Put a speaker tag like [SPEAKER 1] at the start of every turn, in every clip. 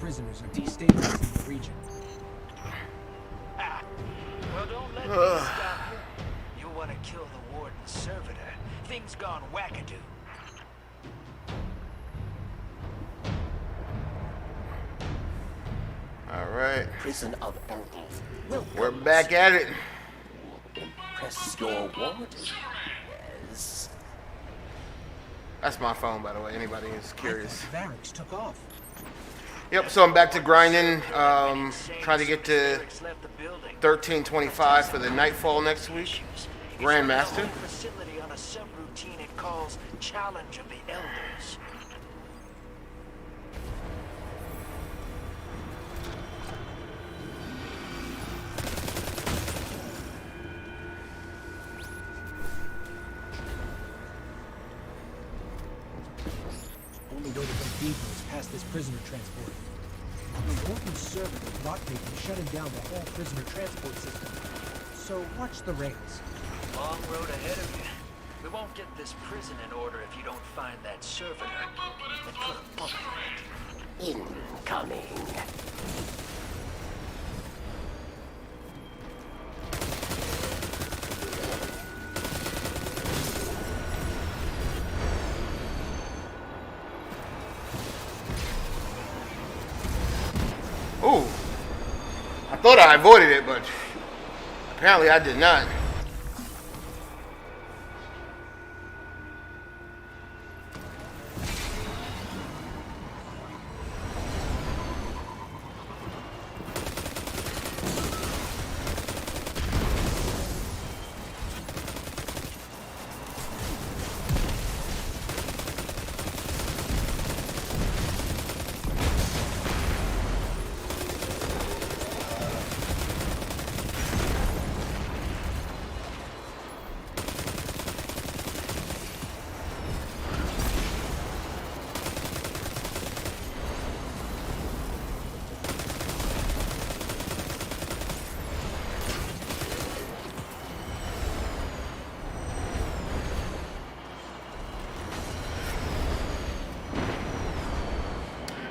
[SPEAKER 1] prisoners are destabilizing the region.
[SPEAKER 2] Ah. Well, don't let me stop you. You want to kill the warden's servitor. Things gone wackadoo.
[SPEAKER 3] Alright.
[SPEAKER 4] Prison of elders.
[SPEAKER 3] We're back at it.
[SPEAKER 4] Press your warden. Yes.
[SPEAKER 3] That's my phone, by the way. Anybody is curious.
[SPEAKER 1] Varix took off.
[SPEAKER 3] Yep, so I'm back to grinding. Trying to get to 1325 for the Nightfall next week. Grandmaster.
[SPEAKER 2] Facility on a subroutine it calls Challenge of the Elders.
[SPEAKER 1] Only way to go deeper is past this prisoner transport. The warden's servant brought me from shutting down the whole prisoner transport system. So watch the rails.
[SPEAKER 2] Long road ahead of you. We won't get this prison in order if you don't find that servitor and put a bullet in it.
[SPEAKER 4] Incoming.
[SPEAKER 3] Ooh. I thought I avoided it, but apparently I did not.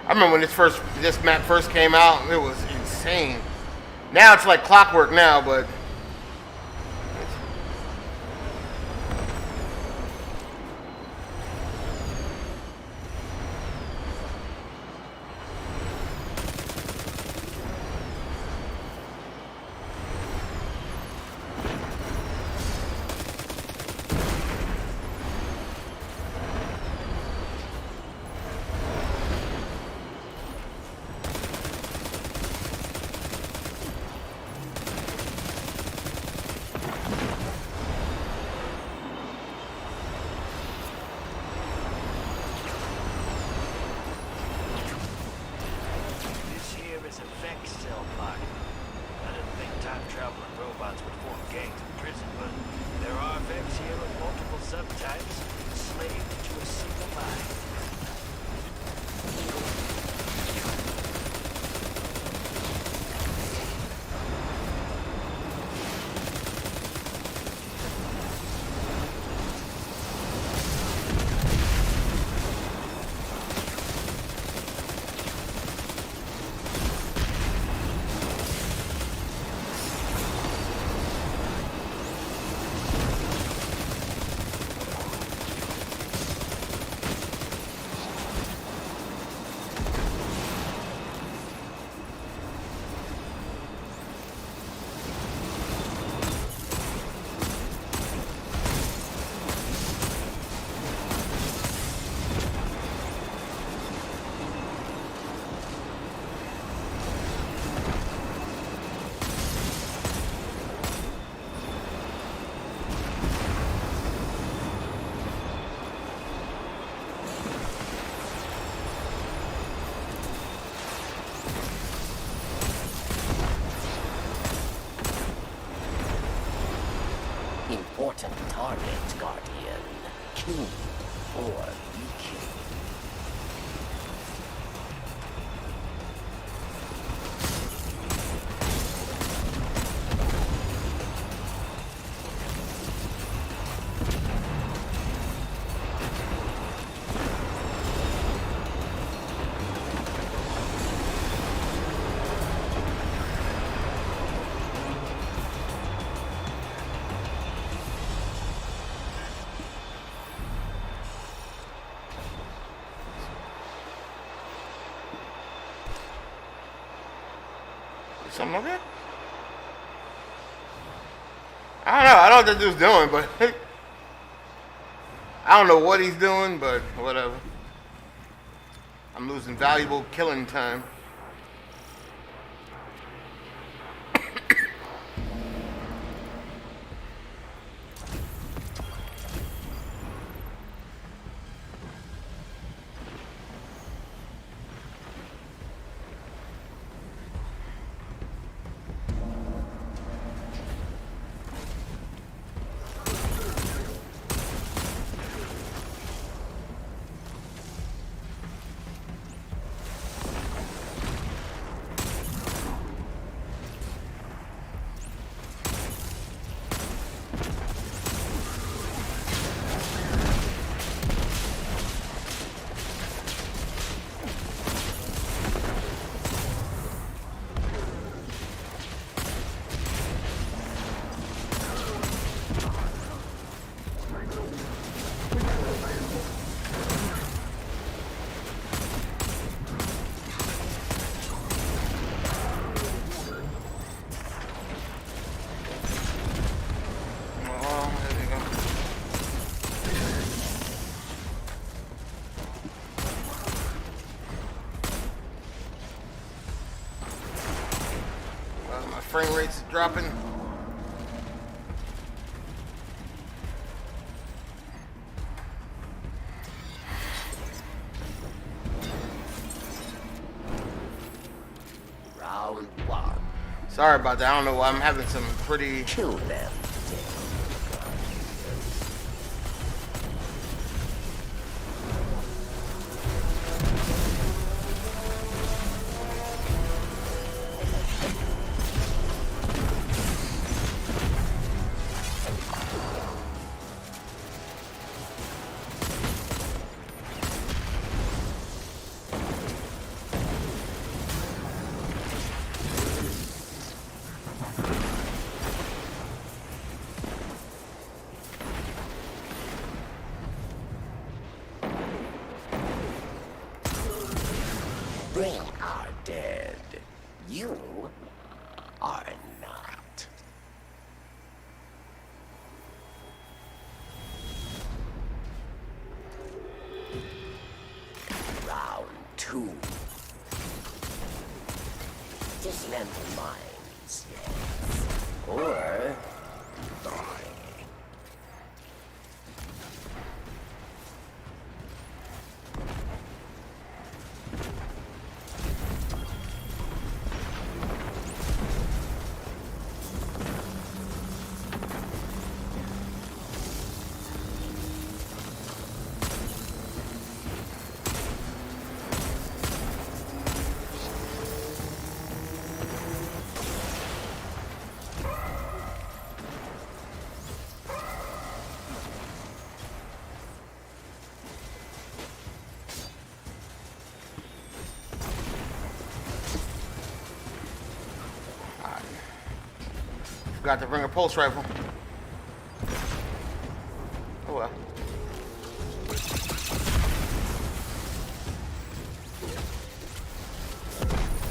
[SPEAKER 3] I remember when this map first came out, it was insane. Now it's like clockwork now, but
[SPEAKER 4] Important target, Guardian. King or be king.
[SPEAKER 3] something like that. I don't know. I don't know what that dude's doing, but I don't know what he's doing, but whatever. I'm losing valuable killing time. Frame rate's dropping.
[SPEAKER 4] Round one.
[SPEAKER 3] Sorry about that. I don't know why I'm having some pretty.
[SPEAKER 4] Kill them. They are dead. You are not. Round two. Dismantle mines, yes. Or die.
[SPEAKER 3] Forgot to bring a pulse rifle. Oh well.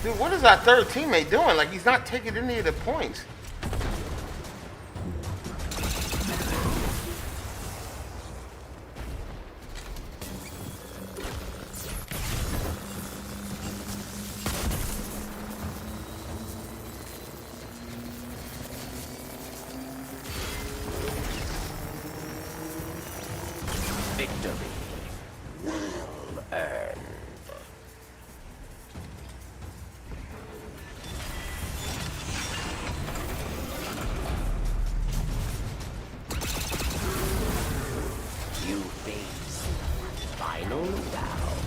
[SPEAKER 3] Dude, what is our third teammate doing? Like, he's not taking any of the points.
[SPEAKER 4] Victory well earned. You face final round.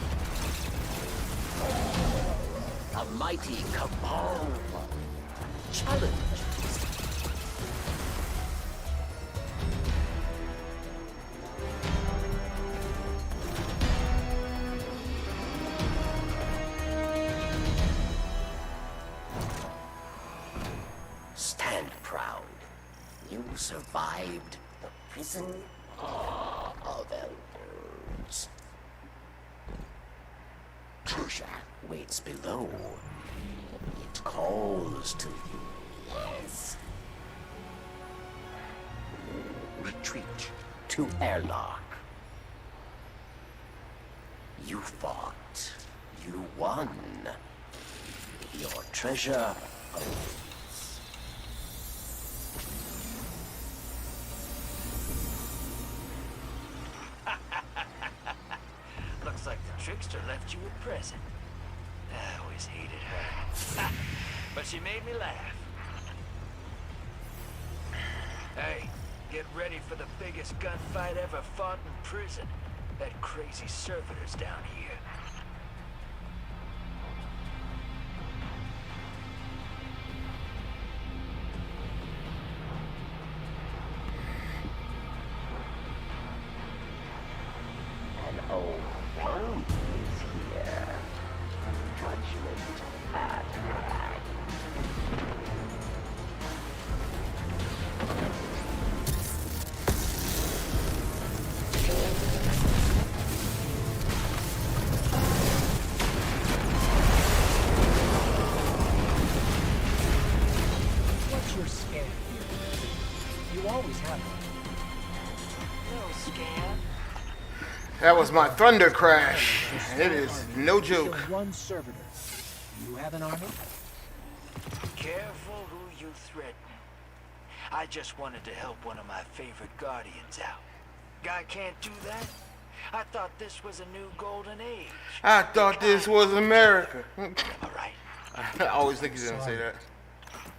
[SPEAKER 4] A mighty cabal challenge. Stand proud. You survived the prison of elders. Treasure waits below. It calls to you, yes. Retreat to airlock. You fought. You won. Your treasure awaits.
[SPEAKER 2] Looks like the trickster left you a present. I always hated her. But she made me laugh. Hey, get ready for the biggest gunfight ever fought in prison. That crazy servitor's down here.
[SPEAKER 4] An old friend is here. Judgment at hand.
[SPEAKER 1] What's your scam here? You always have one.
[SPEAKER 2] No scam.
[SPEAKER 3] That was my thunder crash. And it is no joke.
[SPEAKER 1] Kill one servitor. You have an army?
[SPEAKER 2] Careful who you threaten. I just wanted to help one of my favorite guardians out. Guy can't do that? I thought this was a new golden age.
[SPEAKER 3] I thought this was America.
[SPEAKER 2] All right.
[SPEAKER 3] I always think he's gonna say that.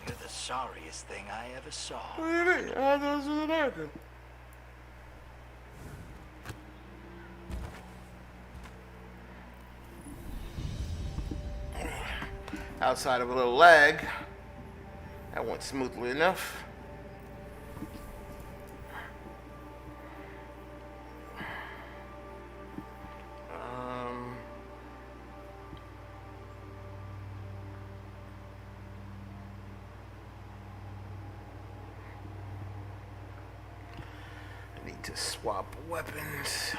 [SPEAKER 2] You're the sorriest thing I ever saw.
[SPEAKER 3] What do you mean? I thought this was America. Outside of a little lag, that went smoothly enough. I need to swap weapons.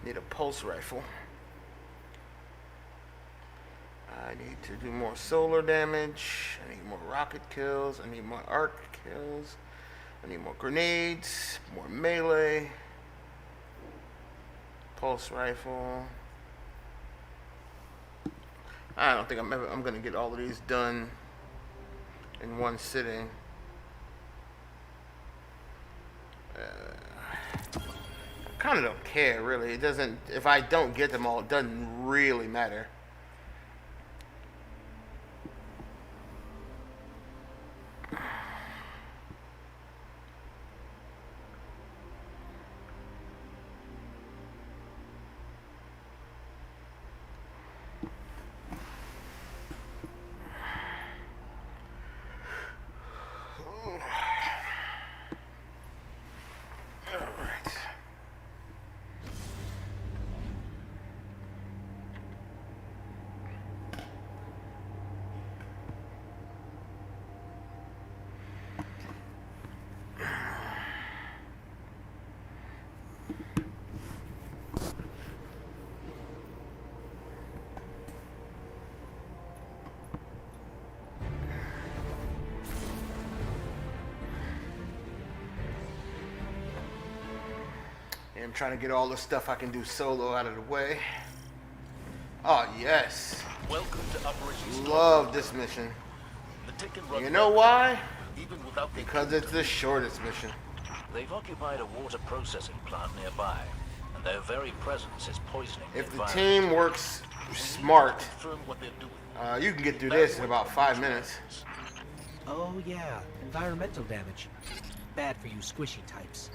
[SPEAKER 3] Need a pulse rifle. I need to do more solar damage. I need more rocket kills. I need more arc kills. I need more grenades, more melee. Pulse rifle. I don't think I'm gonna get all of these done in one sitting. Kind of don't care, really. It doesn't, if I don't get them all, it doesn't really matter. I'm trying to get all the stuff I can do solo out of the way. Oh, yes.
[SPEAKER 5] Welcome to Operation
[SPEAKER 3] Love this mission.
[SPEAKER 5] The Taken run
[SPEAKER 3] You know why?
[SPEAKER 5] even without the
[SPEAKER 3] Because it's the shortest mission.
[SPEAKER 5] They've occupied a water processing plant nearby, and their very presence is poisoning
[SPEAKER 3] If
[SPEAKER 5] the
[SPEAKER 3] the
[SPEAKER 5] environment.
[SPEAKER 3] team works smart,
[SPEAKER 5] Confirm what they're doing.
[SPEAKER 3] you can get through this in about 5 minutes.
[SPEAKER 1] Oh yeah, environmental damage. Bad for you squishy types.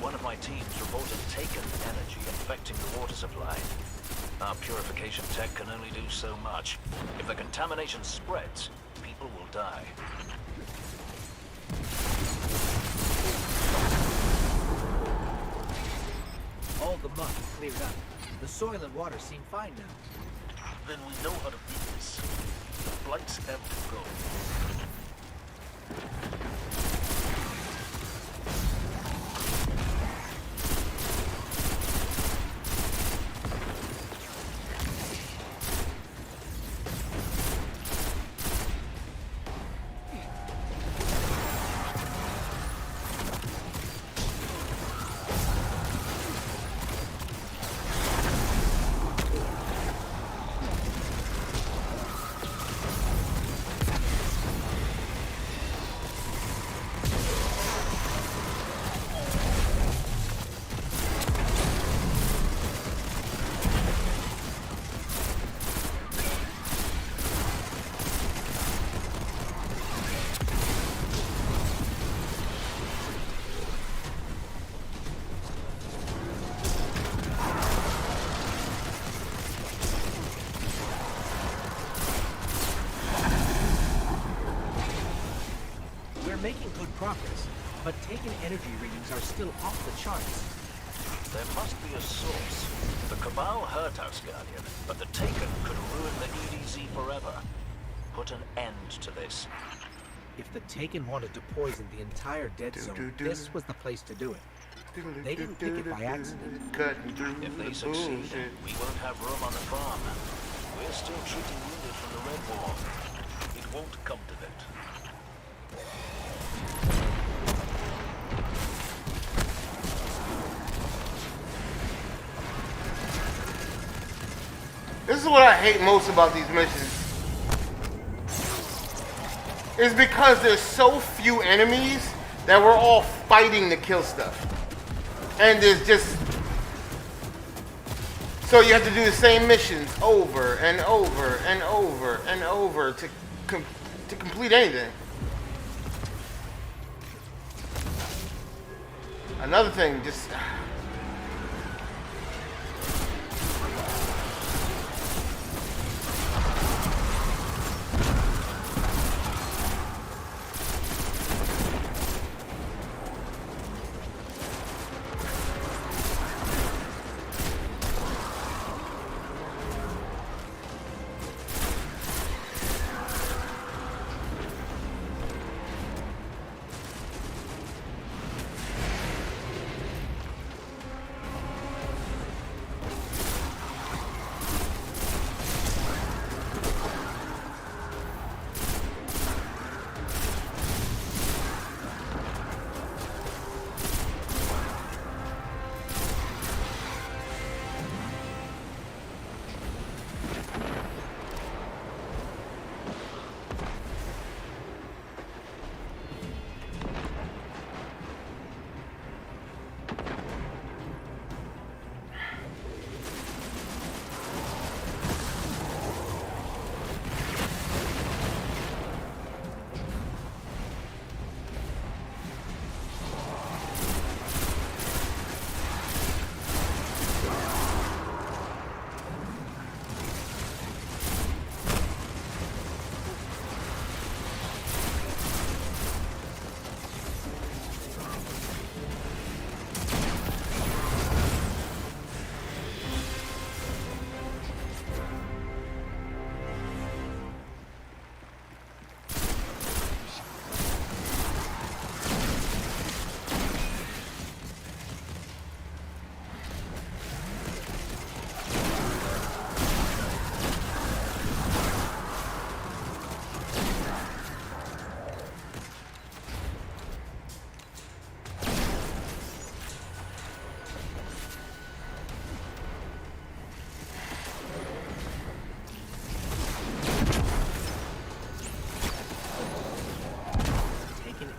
[SPEAKER 5] One of my teams reported taken energy infecting the water supply. Our purification tech can only do so much. If the contamination spreads, people will die.
[SPEAKER 1] All the muck cleared up. The soil and water seem fine now.
[SPEAKER 5] Then we know how to beat this. The blights have to go.
[SPEAKER 1] Making good progress, but taken energy readings are still off the charts.
[SPEAKER 5] There must be a source. The Cabal hurt Asgardian, but the Taken could ruin the EDZ forever. Put an end to this.
[SPEAKER 1] If the Taken wanted to poison the entire dead zone, this was the place to do it. They didn't pick it by accident.
[SPEAKER 5] If they succeed, we won't have room on the farm. We're still treating wounded from the Red War. It won't come to that.
[SPEAKER 3] This is what I hate most about these missions. Is because there's so few enemies that we're all fighting to kill stuff. And there's just... So you have to do the same missions over and over and over and over to complete anything. Another thing, just...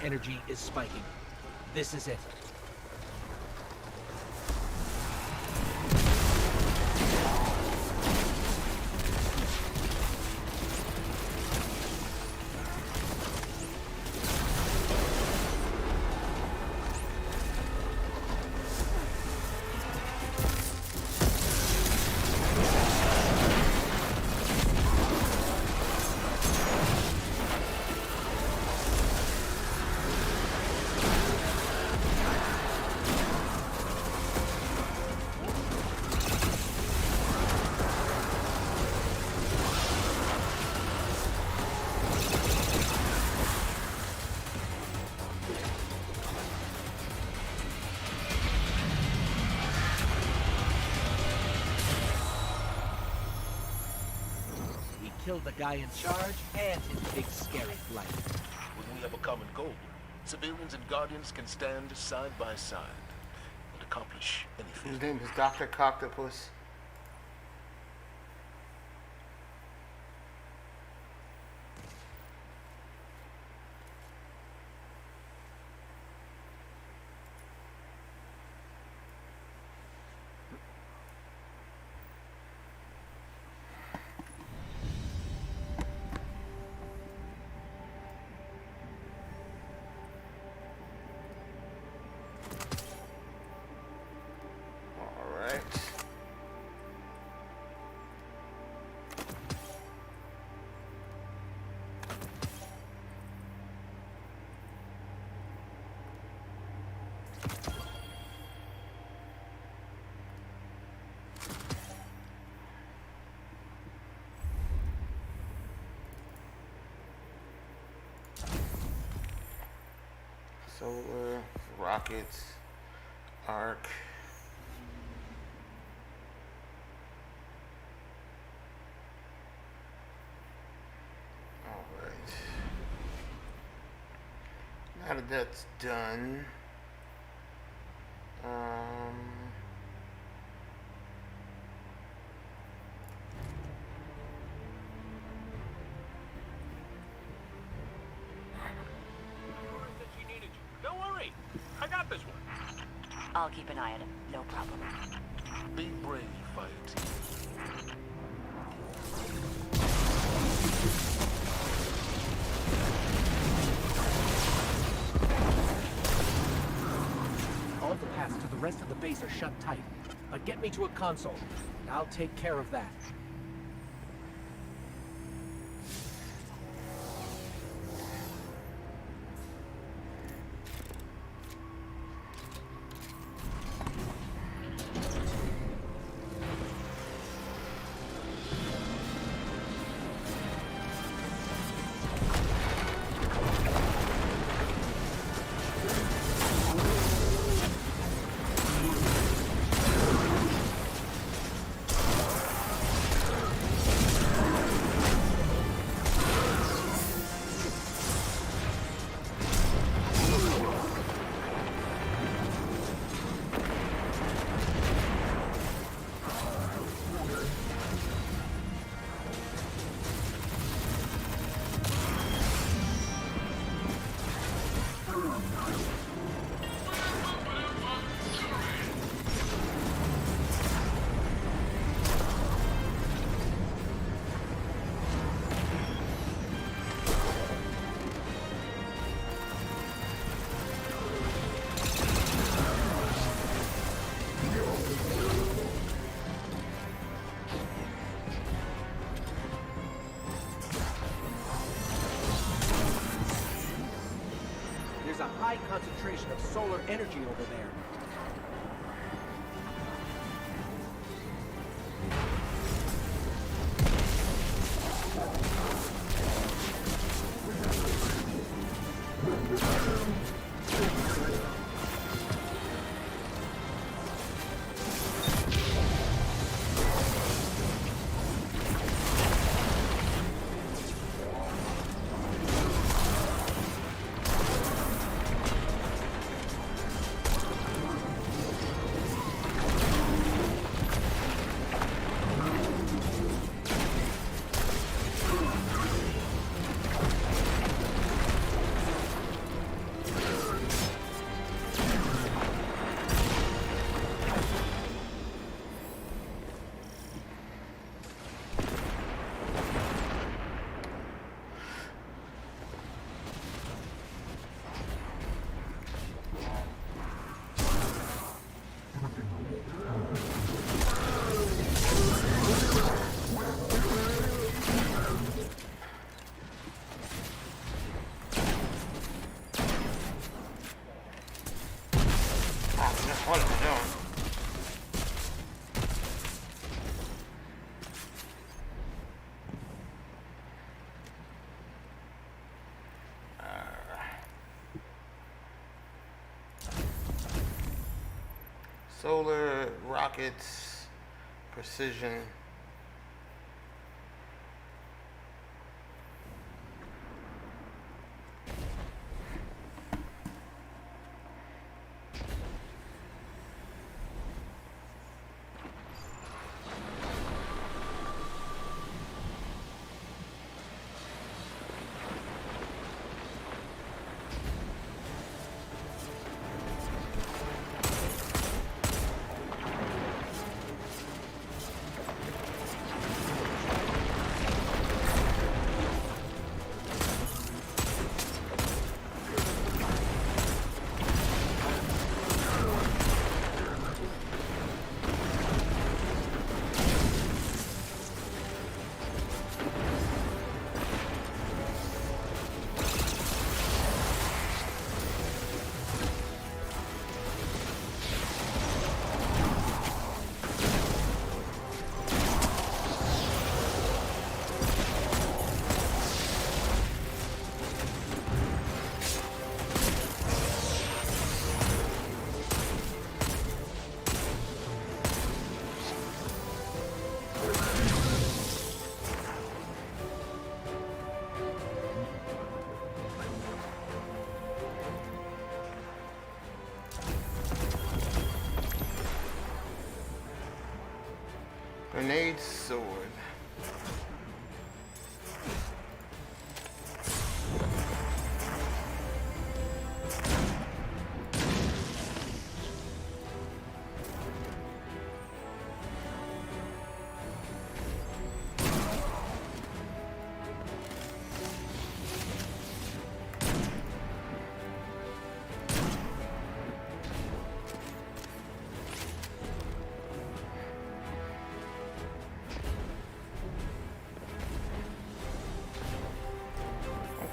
[SPEAKER 1] Energy is spiking. This is it. kill the guy in charge and his big scary flight.
[SPEAKER 6] When we have a common goal, civilians and Guardians can stand side by side and accomplish anything.
[SPEAKER 3] His name is Dr. Coctopus. Solar, rockets, arc. Alright. Now that that's done,
[SPEAKER 6] Don't worry, I got this one.
[SPEAKER 7] I'll keep an eye on him. No problem.
[SPEAKER 6] Be brave, fire team.
[SPEAKER 1] All the paths to the rest of the base are shut tight. But get me to a console. I'll take care of that. There's a high concentration of solar energy over there.
[SPEAKER 3] What am I doing? Solar, rockets, precision. grenade sword.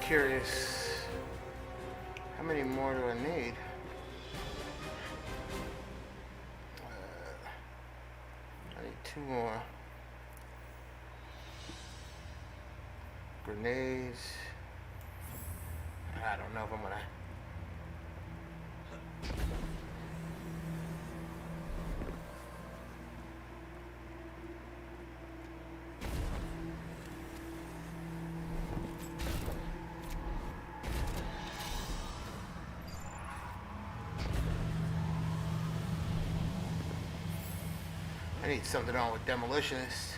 [SPEAKER 3] Curious, how many more do I need? I need 2 more. Grenades. I don't know if I'm gonna. I need something on with demolitionists.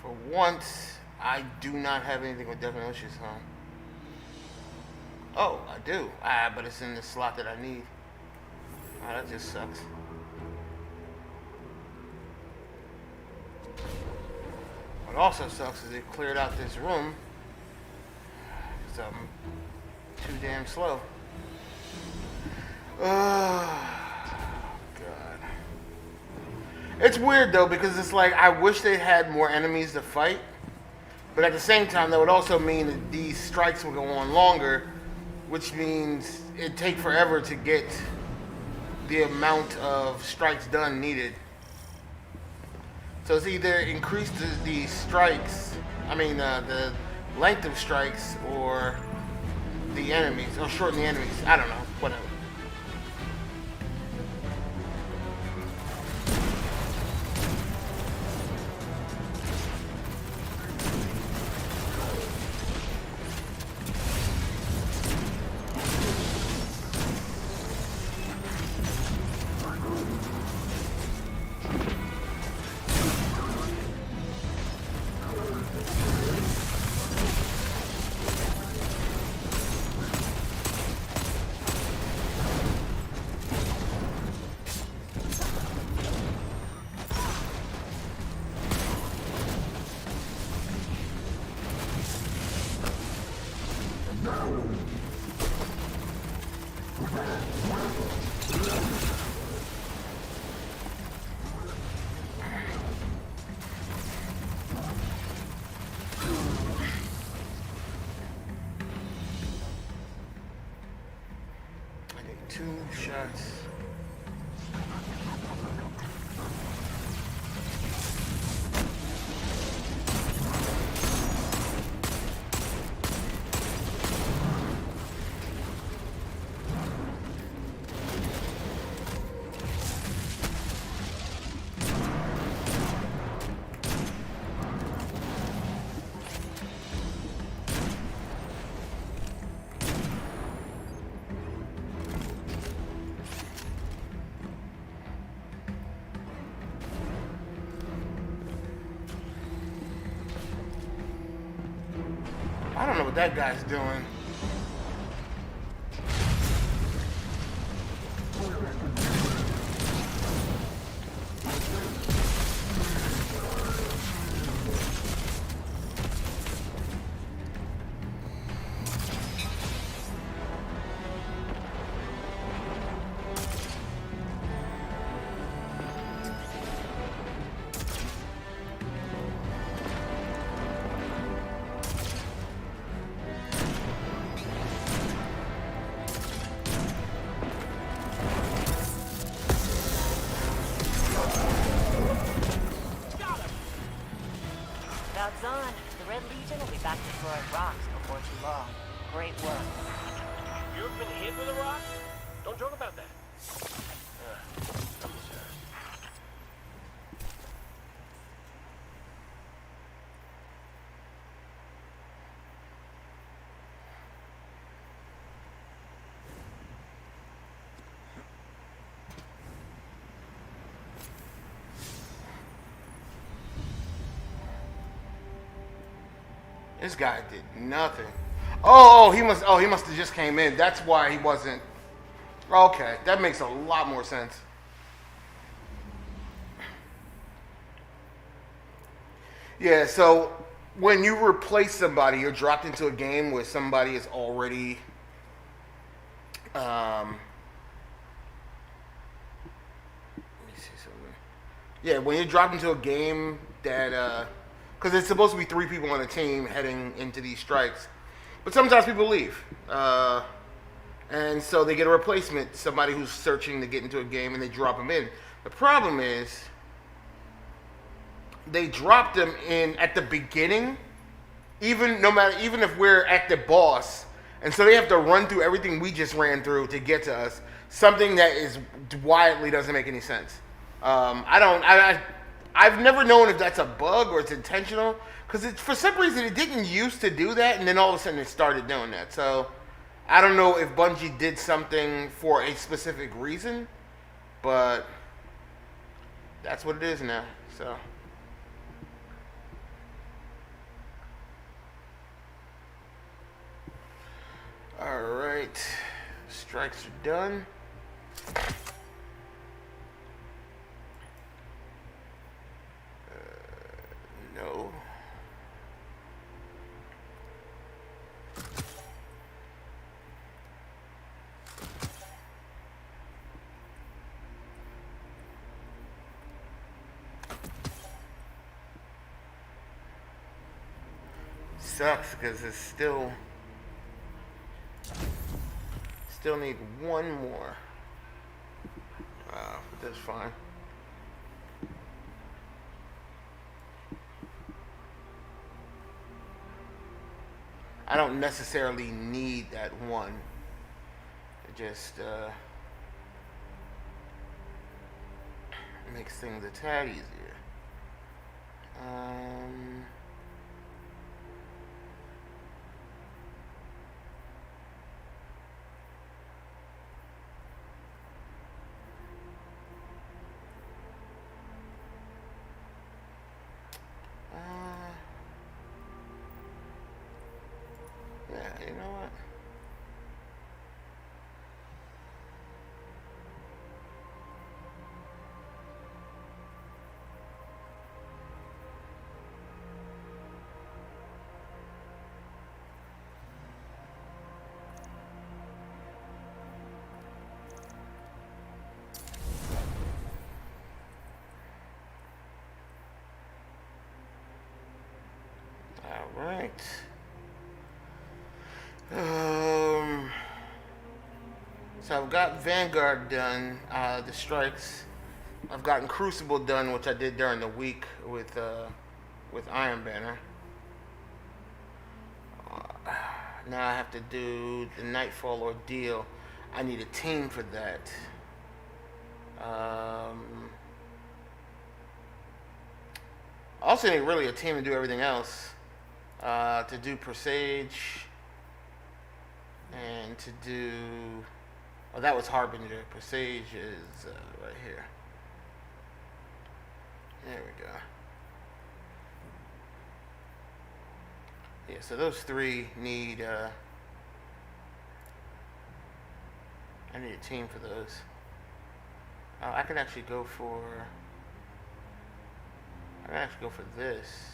[SPEAKER 3] For once, I do not have anything with demolitionists on. Oh, I do. But it's in the slot that I need. Oh, that just sucks. What also sucks is it cleared out this room. So I'm too damn slow. Oh, God. It's weird though, because it's like I wish they had more enemies to fight, but at the same time that would also mean that these strikes will go on longer, which means it'd take forever to get the amount of strikes done needed. So it's either increase the strikes, the length of strikes, or the enemies, or shorten the enemies. I don't know, whatever. I need 2 shots. I don't know what that guy's doing.
[SPEAKER 7] About on. The Red Legion will be back destroying rocks before too long. Great work.
[SPEAKER 6] You ever been hit with a rock? Don't joke about that.
[SPEAKER 3] This guy did nothing. Oh, he must have just came in. That's why he wasn't. Okay, that makes a lot more sense. Yeah, so when you replace somebody, you're dropped into a game where somebody is already let me see something. Yeah, when you're dropped into a game that because it's supposed to be 3 people on a team heading into these strikes, but sometimes people leave, and so they get a replacement, somebody who's searching to get into a game, and they drop them in. The problem is they dropped them in at the beginning, even if we're at the boss, and so they have to run through everything we just ran through to get to us. Something that is wildly doesn't make any sense. I've never known if that's a bug or it's intentional, because for some reason it didn't used to do that, and then all of a sudden it started doing that. So I don't know if Bungie did something for a specific reason, but that's what it is now. So. Alright, strikes are done. No. Sucks because it's still need one more. That's fine. I don't necessarily need that one. It just makes things a tad easier. Yeah, you know what? All right. So I've got Vanguard done, the strikes. I've gotten Crucible done, which I did during the week with Iron Banner. Now I have to do the Nightfall ordeal. I need a team for that. I also need really a team to do everything else. To do Presage and to do. Oh, that was Harbinger. Presage is right here. There we go. Yeah, so those 3 need. I need a team for those. I can actually go for. I can actually go for this.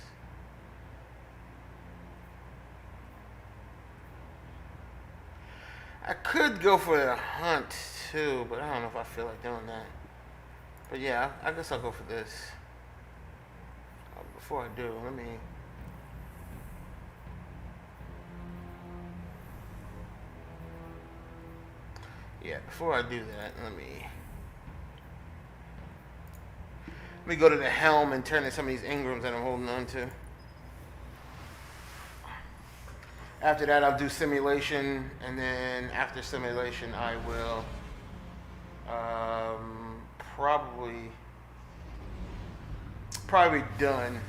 [SPEAKER 3] I could go for a hunt too, but I don't know if I feel like doing that. But yeah, I guess I'll go for this. Before I do, let me. Yeah, before I do that, let me go to the helm and turn in some of these Ingrams that I'm holding on to. After that, I'll do simulation, and then after simulation, I will probably done.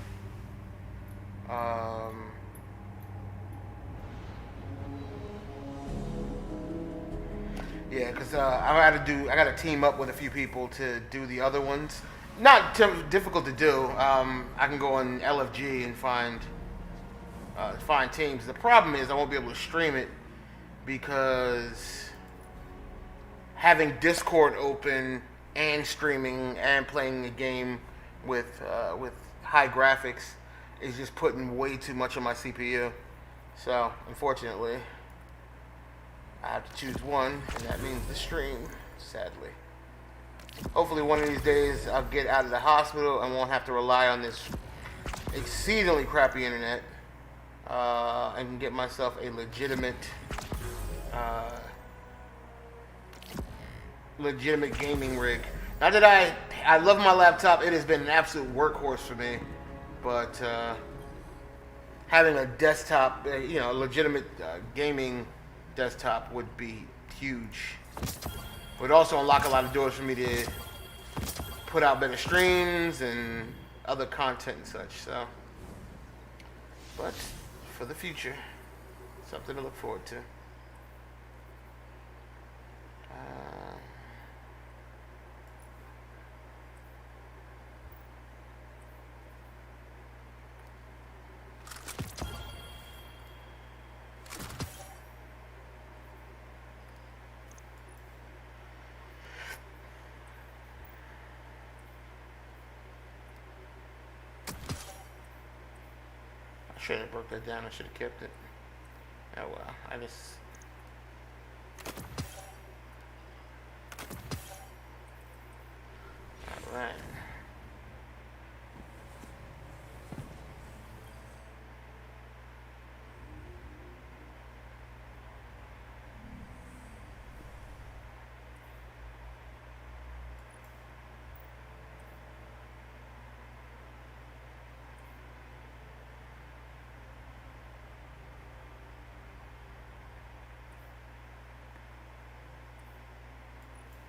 [SPEAKER 3] Yeah, because I got to team up with a few people to do the other ones. Not difficult to do. I can go on LFG and find find teams. The problem is I won't be able to stream it because having Discord open and streaming and playing a game with high graphics is just putting way too much on my CPU. So unfortunately, I have to choose one, and that means the stream, sadly. Hopefully one of these days I'll get out of the hospital and won't have to rely on this exceedingly crappy internet, and get myself a legitimate gaming rig. Not that I love my laptop, it has been an absolute workhorse for me, but having a desktop, a legitimate gaming desktop would be huge. Would also unlock a lot of doors for me to put out better streams and other content and such. So, but for the future, something to look forward to. I should have broke that down. I should have kept it. Oh well, I just. All right.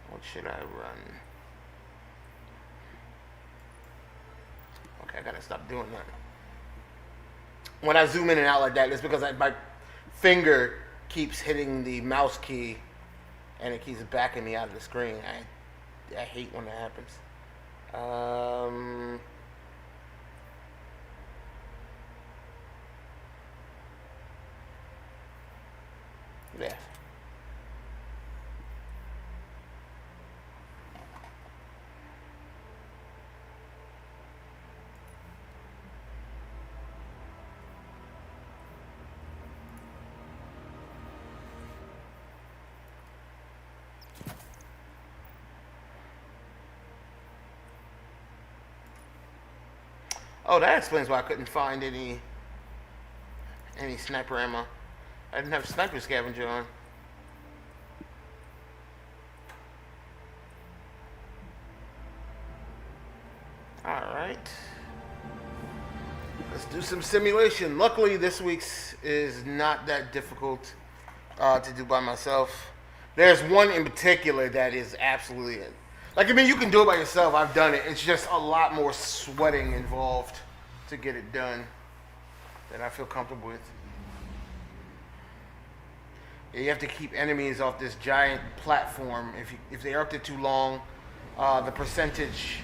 [SPEAKER 3] What should I run? Okay, I gotta stop doing that. When I zoom in and out like that, it's because my finger keeps hitting the mouse key and it keeps backing me out of the screen. I hate when that happens. Yeah. Oh, that explains why I couldn't find any sniper ammo. I didn't have sniper scavenger on. Alright. Let's do some simulation. Luckily, this week's is not that difficult to do by myself. There's one in particular that is absolutely it. Like, I mean, you can do it by yourself. I've done it. It's just a lot more sweating involved to get it done than I feel comfortable with. Yeah, you have to keep enemies off this giant platform. If they are up there too long, the percentage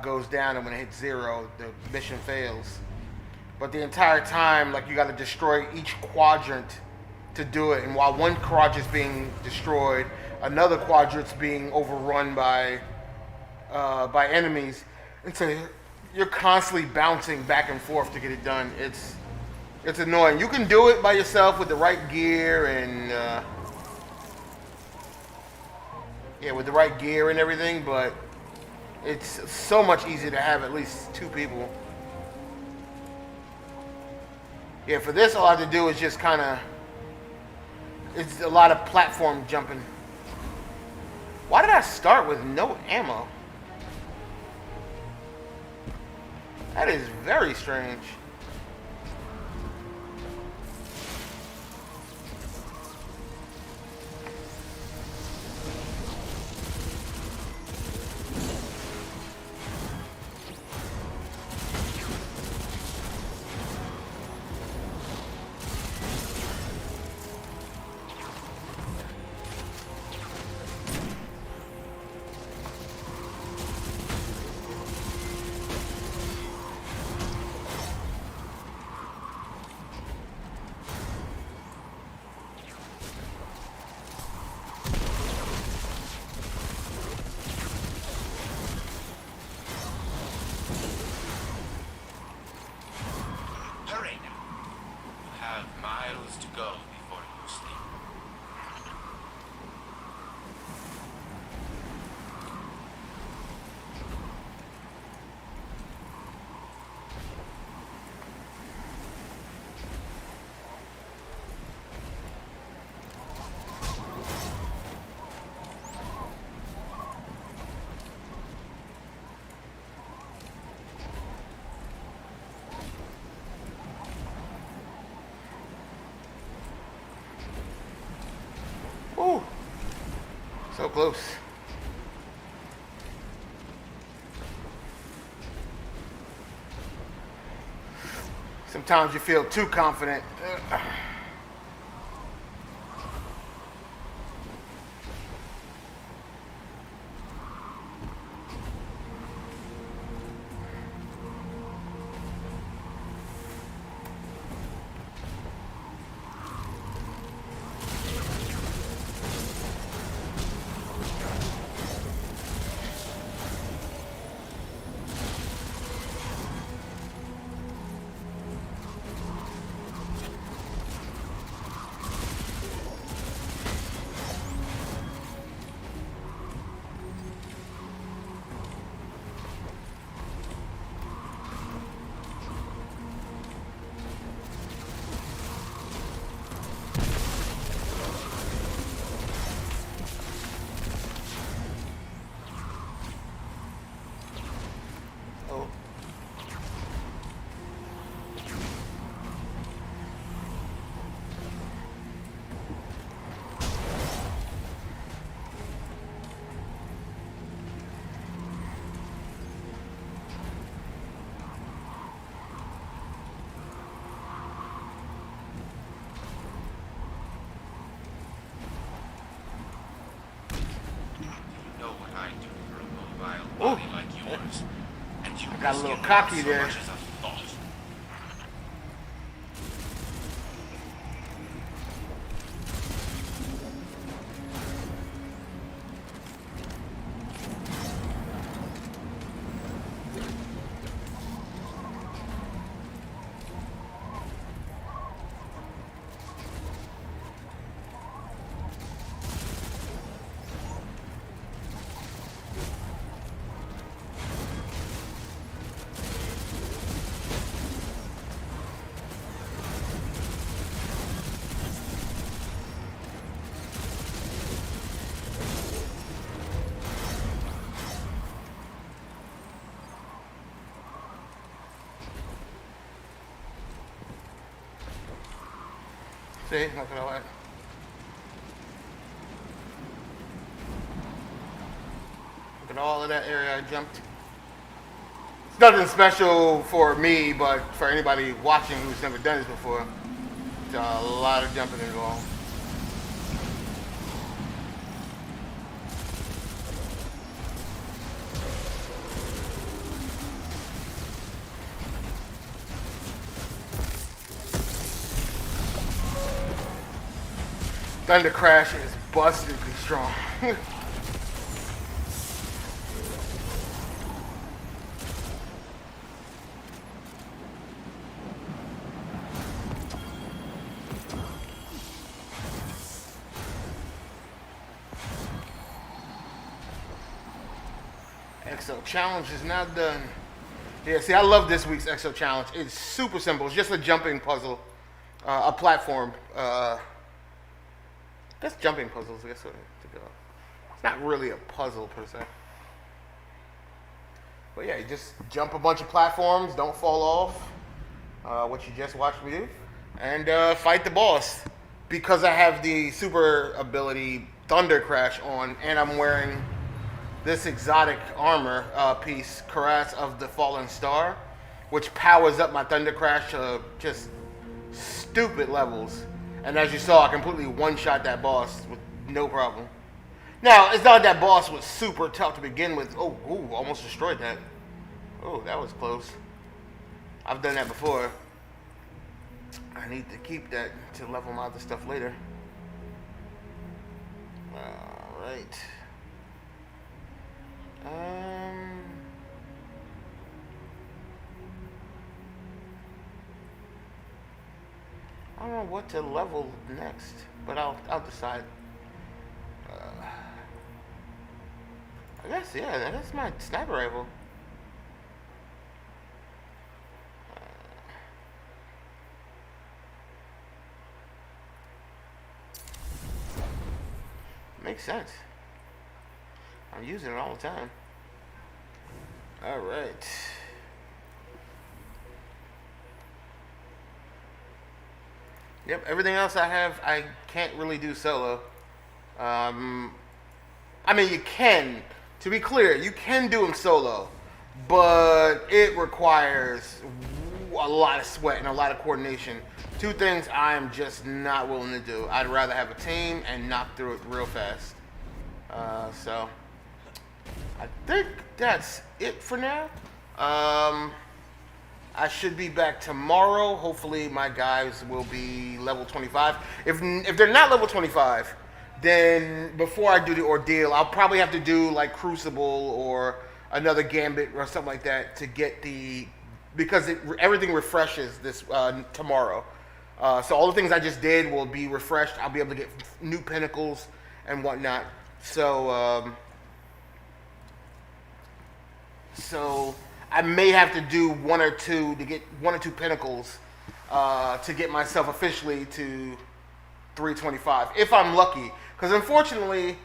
[SPEAKER 3] goes down, and when it hits 0, the mission fails. But the entire time, like, you got to destroy each quadrant to do it. And while one quadrant's being destroyed, another quadrant's being overrun by enemies, and so you're constantly bouncing back and forth to get it done. It's annoying. You can do it by yourself with the right gear and with the right gear and everything, but it's so much easier to have at least 2 people. Yeah, for this, all I have to do is just kind of. It's a lot of platform jumping. Why did I start with no ammo? That is very strange. close. Sometimes you feel too confident. Oh.
[SPEAKER 8] Know what I do for a mobile
[SPEAKER 3] Ooh.
[SPEAKER 8] body like yours, and you
[SPEAKER 3] I got a
[SPEAKER 8] risk
[SPEAKER 3] little
[SPEAKER 8] it not
[SPEAKER 3] cocky
[SPEAKER 8] so
[SPEAKER 3] there.
[SPEAKER 8] much as a thought.
[SPEAKER 3] See, not gonna lie. Look at all of that area I jumped. It's nothing special for me, but for anybody watching who's never done this before, it's a lot of jumping involved. Thunder Crash is bustedly strong. EXO challenge is not done. Yeah, see, I love this week's EXO challenge. It's super simple. It's just a jumping puzzle, a platform. That's jumping puzzles, I guess. It's not really a puzzle per se. But yeah, you just jump a bunch of platforms, don't fall off, what you just watched me do, and fight the boss. Because I have the super ability Thunder Crash on, and I'm wearing this exotic armor piece, Cuirass of the Fallen Star, which powers up my Thunder Crash to just stupid levels. And as you saw, I completely one-shot that boss with no problem. Now, it's not that boss was super tough to begin with. Oh, ooh, almost destroyed that. Oh, that was close. I've done that before. I need to keep that to level my other stuff later. Alright. I don't know what to level next, but I'll decide. I guess, yeah, that's my sniper rifle. Makes sense. I'm using it all the time. Alright. Yep, everything else I have, I can't really do solo. I mean, you can. To be clear, you can do them solo, but it requires a lot of sweat and a lot of coordination. Two things I am just not willing to do. I'd rather have a team and knock through it real fast. So I think that's it for now. I should be back tomorrow. Hopefully my guys will be level 25. If they're not level 25, then before I do the ordeal, I'll probably have to do like Crucible or another Gambit or something like that to get the, because everything refreshes this tomorrow. So all the things I just did will be refreshed. I'll be able to get new pinnacles and whatnot. So I may have to do one or two pinnacles to get myself officially to 325 if I'm lucky. Because unfortunately,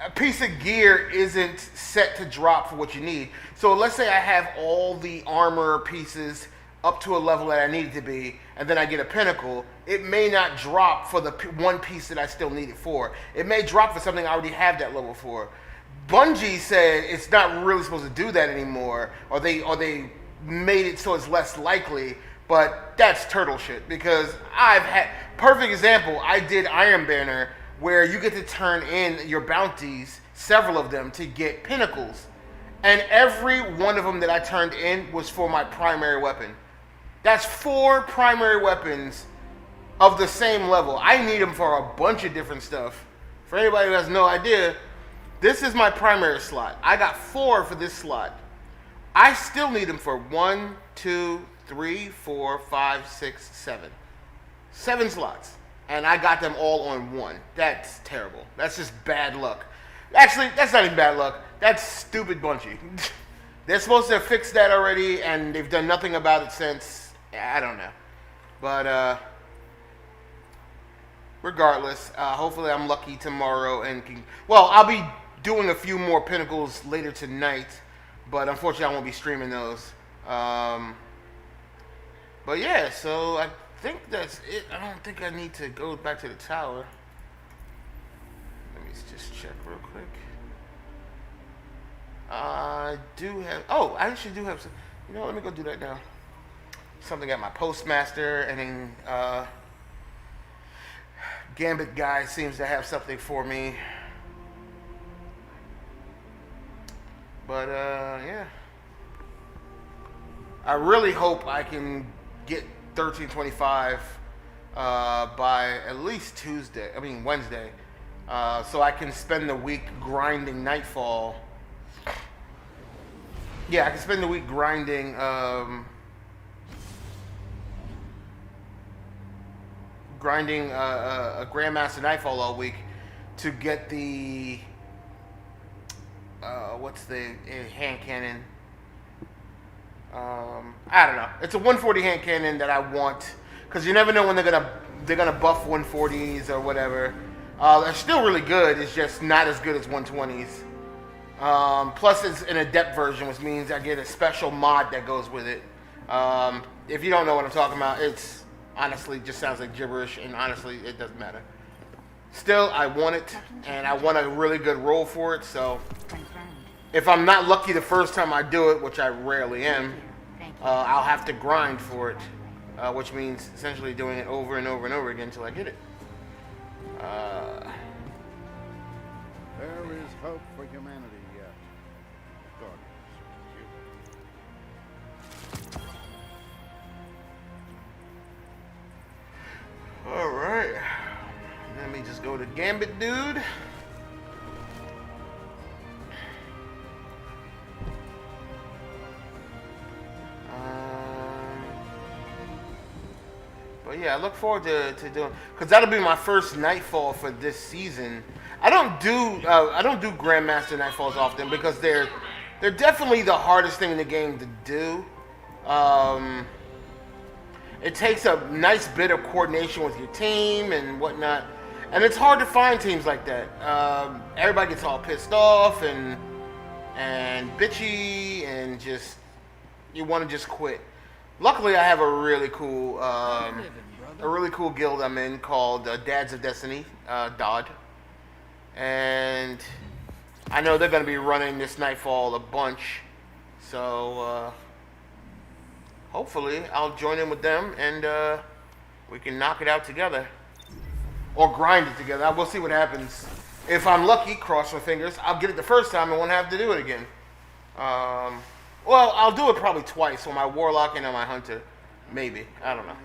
[SPEAKER 3] a piece of gear isn't set to drop for what you need. So let's say I have all the armor pieces up to a level that I need it to be, and then I get a pinnacle. It may not drop for the one piece that I still need it for. It may drop for something I already have that level for. Bungie said it's not really supposed to do that anymore, or they made it so it's less likely, but that's turtle shit, because I've had, perfect example, I did Iron Banner, where you get to turn in your bounties, several of them, to get pinnacles. And every one of them that I turned in was for my primary weapon. That's 4 primary weapons of the same level. I need them for a bunch of different stuff. For anybody who has no idea, this is my primary slot. I got 4 for this slot. I still need them for 1, 2, 3, 4, 5, 6, 7. 7 slots. And I got them all on one. That's terrible. That's just bad luck. Actually, that's not even bad luck. That's stupid Bungie. They're supposed to have fixed that already, and they've done nothing about it since. I don't know. But regardless, hopefully I'm lucky tomorrow and can. Well, I'll be doing a few more pinnacles later tonight, but unfortunately I won't be streaming those. But yeah, so I think that's it. I don't think I need to go back to the tower. Let me just check real quick. I do have. Oh, I actually do have some. You know, let me go do that now. Something at my postmaster, and then Gambit guy seems to have something for me. But yeah, I really hope I can get 1325 by at least Wednesday, so I can spend the week grinding Nightfall. Yeah, I can spend the week grinding a Grandmaster Nightfall all week to get the what's the hand cannon? I don't know. It's a 140 hand cannon that I want, because you never know when they're gonna buff 140s or whatever. They're still really good. It's just not as good as 120s. Plus, it's an adept version, which means I get a special mod that goes with it. If you don't know what I'm talking about, it's honestly just sounds like gibberish, and honestly, it doesn't matter. Still, I want it, and I want a really good roll for it, so if I'm not lucky the first time I do it, which I rarely am, I'll have to grind for it, which means essentially doing it over and over and over again until I get it.
[SPEAKER 9] There is hope for humanity yet.
[SPEAKER 3] Alright. Let me just go to Gambit Dude. But yeah, I look forward to doing, because that'll be my first Nightfall for this season. I don't do Grandmaster Nightfalls often because they're definitely the hardest thing in the game to do. It takes a nice bit of coordination with your team and whatnot, and it's hard to find teams like that. Everybody gets all pissed off and bitchy, and just you want to just quit. Luckily, I have a really cool guild I'm in called Dads of Destiny, DOD, and I know they're going to be running this Nightfall a bunch. So, hopefully I'll join in with them and we can knock it out together. Or grind it together. We'll see what happens. If I'm lucky, cross my fingers, I'll get it the first time and won't have to do it again. Well, I'll do it probably twice on my Warlock and on my Hunter. Maybe. I don't know.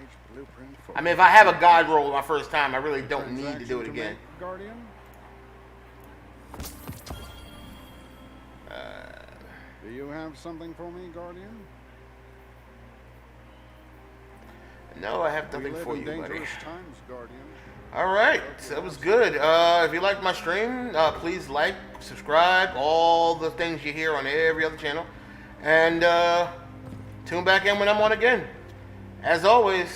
[SPEAKER 3] I mean, if I have a God roll my first time, I really don't need to do it again.
[SPEAKER 9] Guardian? Do you have something for me, Guardian?
[SPEAKER 3] No, I have
[SPEAKER 9] We
[SPEAKER 3] nothing
[SPEAKER 9] live
[SPEAKER 3] for
[SPEAKER 9] in
[SPEAKER 3] you, buddy.
[SPEAKER 9] dangerous times, Guardian.
[SPEAKER 3] All right, that was good. If you liked my stream, please like, subscribe, all the things you hear on every other channel. And tune back in when I'm on again. As always,